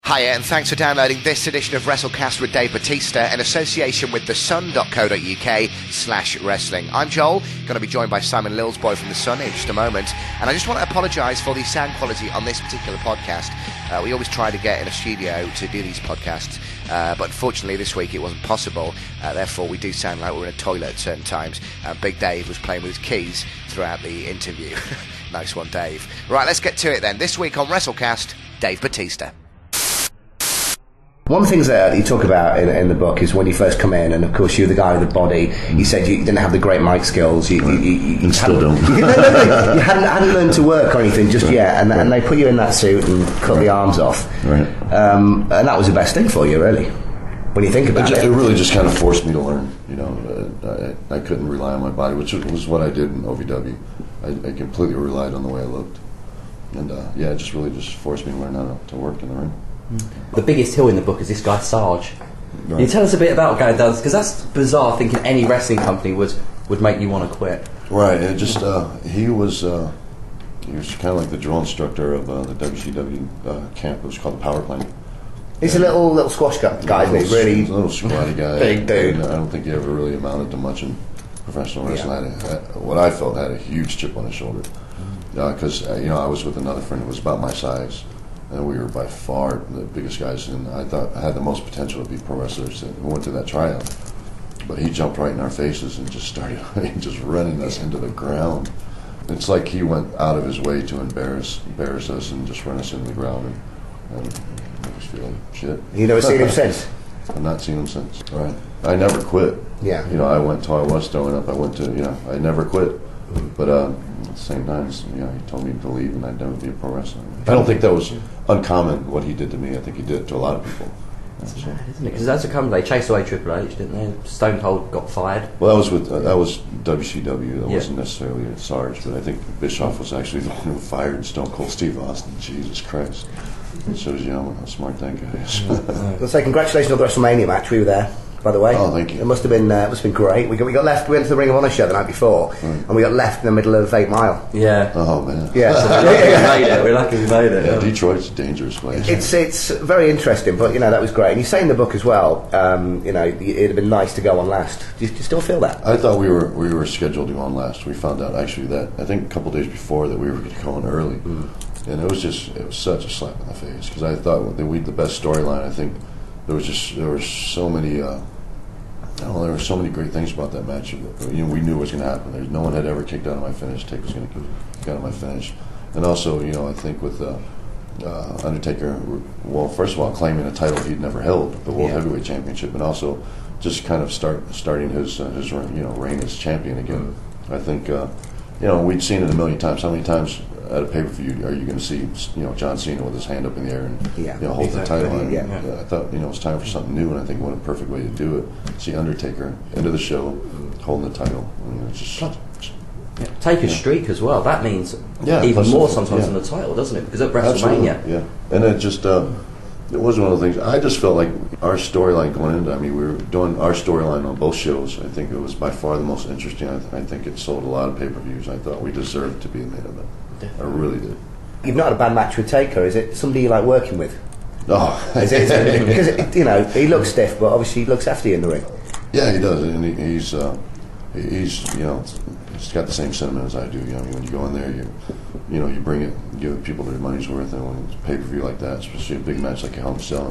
Hiya, and thanks for downloading this edition of Wrestlecast with Dave Batista in association with thesun.co.uk/wrestling. I'm Joel, going to be joined by Simon Lilsboy from The Sun in just a moment, and I just want to apologise for the sound quality on this particular podcast. We always try to get in a studio to do these podcasts, but unfortunately this week it wasn't possible, therefore we do sound like we're in a toilet at certain times. Big Dave was playing with his keys throughout the interview. Nice one, Dave. Right, let's get to it then. This week on Wrestlecast, Dave Batista. One of the things that you talk about in the book is when you first come in, and of course you're the guy with the body. You said you didn't have the great mic skills. You still don't. You hadn't learned to work or anything just yet, and they put you in that suit and cut the arms off. Right. And that was the best thing for you, really, when you think about it. It really just kind of forced me to learn. You know, I couldn't rely on my body, which was what I did in OVW. I completely relied on the way I looked, and it just really forced me to learn how to work in the ring. The biggest hill in the book is this guy Sarge. Right. Can you tell us a bit about going down? Because that's bizarre, thinking any wrestling company would make you want to quit. Right. It just he was kind of like the drill instructor of the WCW camp. It was called the Power Plant. He's a little squash guy, isn't he? Really, he's a little squatty guy, big dude. I don't think he ever really amounted to much in professional wrestling. Yeah. What I felt had a huge chip on his shoulder because I was with another friend who was about my size. And we were by far the biggest guys, and I thought I had the most potential to be pro wrestlers. And we went to that tryout, but he jumped right in our faces and just started just running us into the ground. It's like he went out of his way to embarrass us and just run us into the ground, and I was feeling shit. You never seen him since? I've not seen him since. Right. I never quit. Yeah. I went till I was throwing up. I went to I never quit. But at the same time, he told me to leave and I'd never be a pro wrestler. I don't think that was uncommon, what he did to me. I think he did it to a lot of people. That's bad, isn't it? Because that's a company, they chased away Triple H, didn't they? Stone Cold got fired. Well, that was WCW. That wasn't necessarily a Sarge, but I think Bischoff was actually the one who fired Stone Cold Steve Austin. Jesus Christ. It shows you how smart that guy is. Let's say congratulations on the WrestleMania match. We were there, by the way. Oh, thank you. It must have been great. We got left. We went to the Ring of Honor show the night before, and we got left in the middle of 8 Mile. Yeah. Oh man. Yeah. We're lucky we made it. Yeah, Detroit's a dangerous place. It's very interesting, but that was great. And you say in the book as well, it'd have been nice to go on last. Do you still feel that? I thought we were scheduled to go on last. We found out actually that I think a couple of days before that we were going to go on early, and it was such a slap in the face because I thought that we had the best storyline. I think there were so many. There were so many great things about that match. We knew it was going to happen. No one had ever kicked out of my finish. Taker was going to kick out of my finish. And also, I think with Undertaker, well, first of all, claiming a title he'd never held, the World Heavyweight Championship, and also just kind of starting his reign as champion again. I think, we'd seen it a million times. How many times at a pay-per-view are you going to see, John Cena with his hand up in the air and hold the title on? I thought, it was time for something new, and I think what a perfect way to do it. See Undertaker end of the show holding the title. It's just Taker's streak as well. That means even more sometimes than the title, doesn't it? Because at WrestleMania, and it just it was one of the things. I just felt like our storyline going into. I mean, we were doing our storyline on both shows. I think it was by far the most interesting. I think it sold a lot of pay-per-views. I thought we deserved to be the main event. I really did. You've not had a bad match with Taker. Is it somebody you like working with? Oh, because he looks stiff, but obviously he looks hefty in the ring. Yeah, he does, and he's got the same sentiment as I do. When you go in there, you bring it, you give people their money's worth, and when it's a pay-per-view like that, especially a big match like a Hell in a Cell,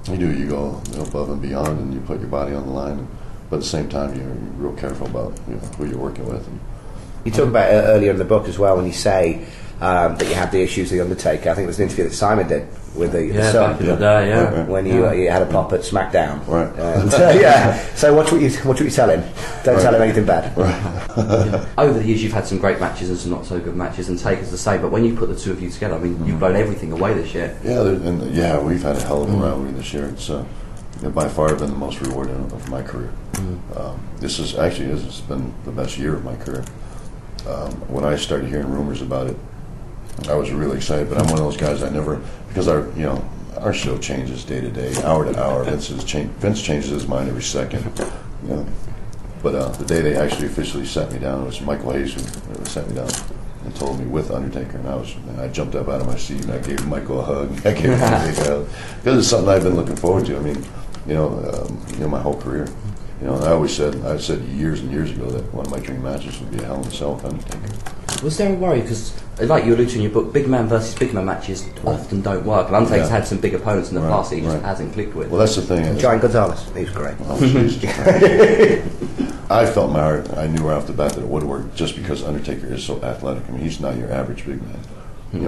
you go above and beyond, and you put your body on the line. But at the same time, you're real careful about who you're working with. You talk about it earlier in the book as well when you say that you had the issues with The Undertaker. I think it was an interview that Simon did with the Sun. Back in the day, right. When you had a pop at SmackDown. Right. And, so watch what you tell him. Don't tell him anything bad. Right. Over the years you've had some great matches and some not so good matches, and Taker's the same, but when you put the two of you together, I mean, you've blown everything away this year. Yeah, we've had a hell of a rivalry this year. It's by far been the most rewarding of my career. This has been the best year of my career. When I started hearing rumors about it, I was really excited. But I'm one of those guys because our show changes day to day, hour to hour. Vince changes his mind every second. But the day they actually officially sat me down, it was Michael Hayes who sat me down and told me with Undertaker, and I jumped up out of my seat and I gave Michael a hug. I gave him a big hug because it's something I've been looking forward to. I mean, my whole career. And I said years and years ago that one of my dream matches would be a Hell in a Cell with Undertaker. Was there a worry? Because, like you alluded to in your book, big man versus big man matches often don't work. And Undertaker's had some big opponents in the past that he just hasn't clicked with. Well, that's the thing. Giant Gonzalez, he was great. Oh, I felt my heart. I knew right off the bat that it would work, just because Undertaker is so athletic. I mean, he's not your average big man.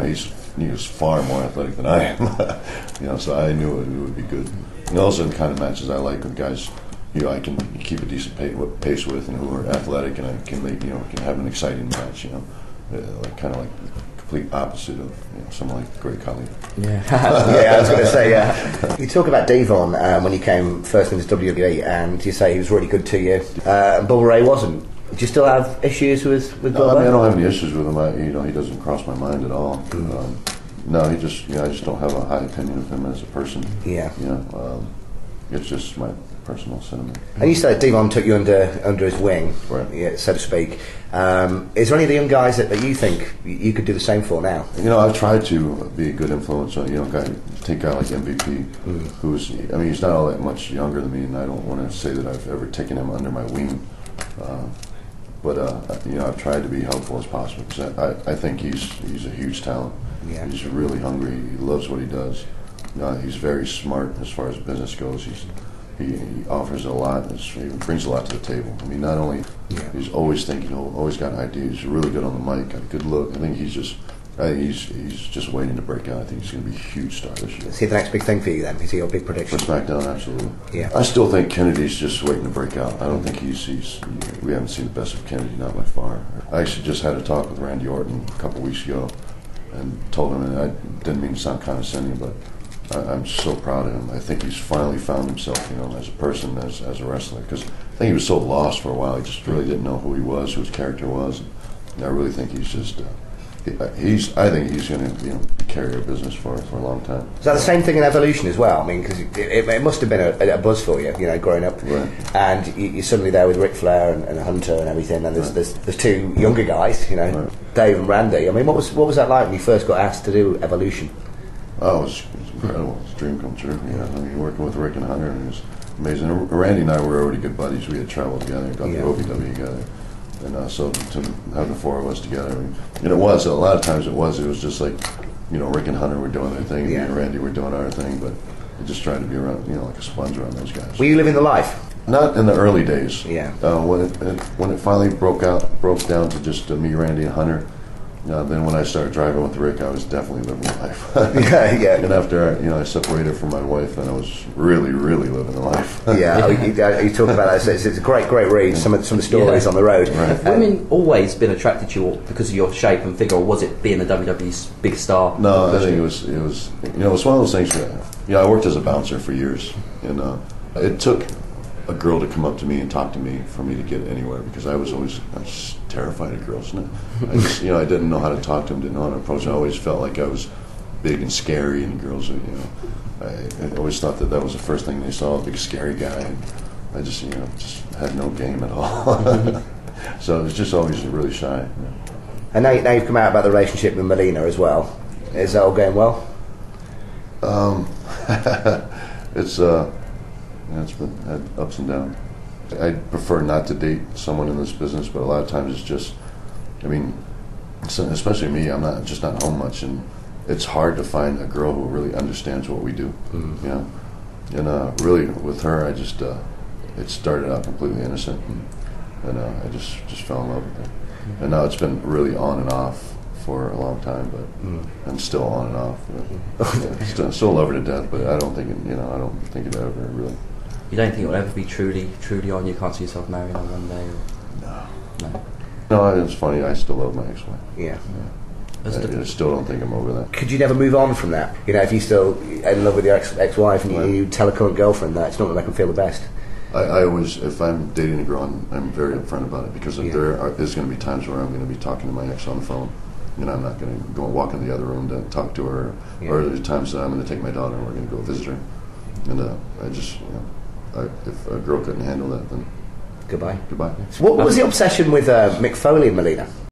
He's far more athletic than I am. So I knew it would be good. And those are the kind of matches I like with guys. I can keep a decent pace with, and who are athletic, and I can can have an exciting match. Kind of like the complete opposite of someone like Great Khali. Yeah, yeah. I was going to say, you talk about Devon when you came first into WWE, and you say he was really good to you, and Bubba Ray wasn't. Do you still have issues with Bubba? I don't have any issues with him. He doesn't cross my mind at all. No, I just don't have a high opinion of him as a person. Yeah. It's just my personal sentiment. And you said Devon took you under his wing, right? So to speak. Is there any of the young guys that you think you could do the same for now? I've tried to be a good influence on take a guy like MVP, who's he's not all that much younger than me, and I don't want to say that I've ever taken him under my wing. But I've tried to be helpful as possible, because I think he's a huge talent. Yeah. He's really hungry. He loves what he does. He's very smart as far as business goes. He offers a lot. He brings a lot to the table. I mean, not only he's always thinking, always got ideas. He's really good on the mic, got a good look. I think he's just waiting to break out. I think he's going to be a huge star this year. Is he the next big thing for you then? Is he your big prediction? For SmackDown, absolutely. Yeah. I still think Kennedy's just waiting to break out. I don't think we haven't seen the best of Kennedy, not by far. I actually just had a talk with Randy Orton a couple weeks ago, and told him, and I didn't mean to sound condescending, but I'm so proud of him. I think he's finally found himself, as a person, as a wrestler. Because I think he was so lost for a while. He just really didn't know who he was, who his character was. And I really think he's just. I think he's going to carry our business for a long time. Is that the same thing in Evolution as well? I mean, because it must have been a buzz for you, growing up. Right. And you're suddenly there with Ric Flair and Hunter and everything. And there's two younger guys, right. Dave and Randy. I mean, what was that like when you first got asked to do Evolution? Oh, it was incredible. It was a dream come true. Working with Rick and Hunter, and it was amazing. Randy and I were already good buddies. We had traveled together, got the OVW together, and so to have the four of us together, it was a lot of times it was just like, Rick and Hunter were doing their thing, and me and Randy were doing our thing, but we just tried to be around, like a sponge around those guys. Were you living the life? Not in the early days. Yeah. When it finally broke down to just me, Randy, and Hunter. Then when I started driving with Rick, I was definitely living the life. Yeah. And after I separated from my wife, then I was really, really living the life. You talk about that. It's a great read. Some of the stories on the road. Right. Have women always been attracted to you because of your shape and figure, or was it being the WWE's big star? No, I think it was it's one of those things where, I worked as a bouncer for years, and it took a girl to come up to me and talk to me for me to get anywhere, because I was terrified of girls. And I didn't know how to talk to them, didn't know how to approach them. I always felt like I was big and scary, and girls, I always thought that was the first thing they saw, a big scary guy. And I just had no game at all. So it was just always really shy. And now you've come out about the relationship with Melina as well. Is that all going well? It's been had ups and downs. I prefer not to date someone in this business, but a lot of times it's just, especially me, I'm not home much, and it's hard to find a girl who really understands what we do. Mm-hmm. And really with her, I just it started out completely innocent, and I just fell in love with her. Mm-hmm. And now it's been really on and off for a long time, but I'm still on and off. Still love her to death, but I don't think it ever really. You don't think it will ever be truly on? You can't see yourself marrying her one day? Or? No, it's funny. I still love my ex-wife. Yeah. I still don't think I'm over that. Could you never move on from that? If you're still in love with your ex-wife and you tell a current girlfriend that, it's not that I can feel the best. I always, if I'm dating a girl, I'm very upfront about it, because there's going to be times where I'm going to be talking to my ex on the phone, and I'm not going to go and walk in the other room to talk to her, or there's times that I'm going to take my daughter and we're going to go visit her, and I just, if a girl couldn't handle that, then goodbye. Goodbye. So what was the obsession with Mick Foley and Melina?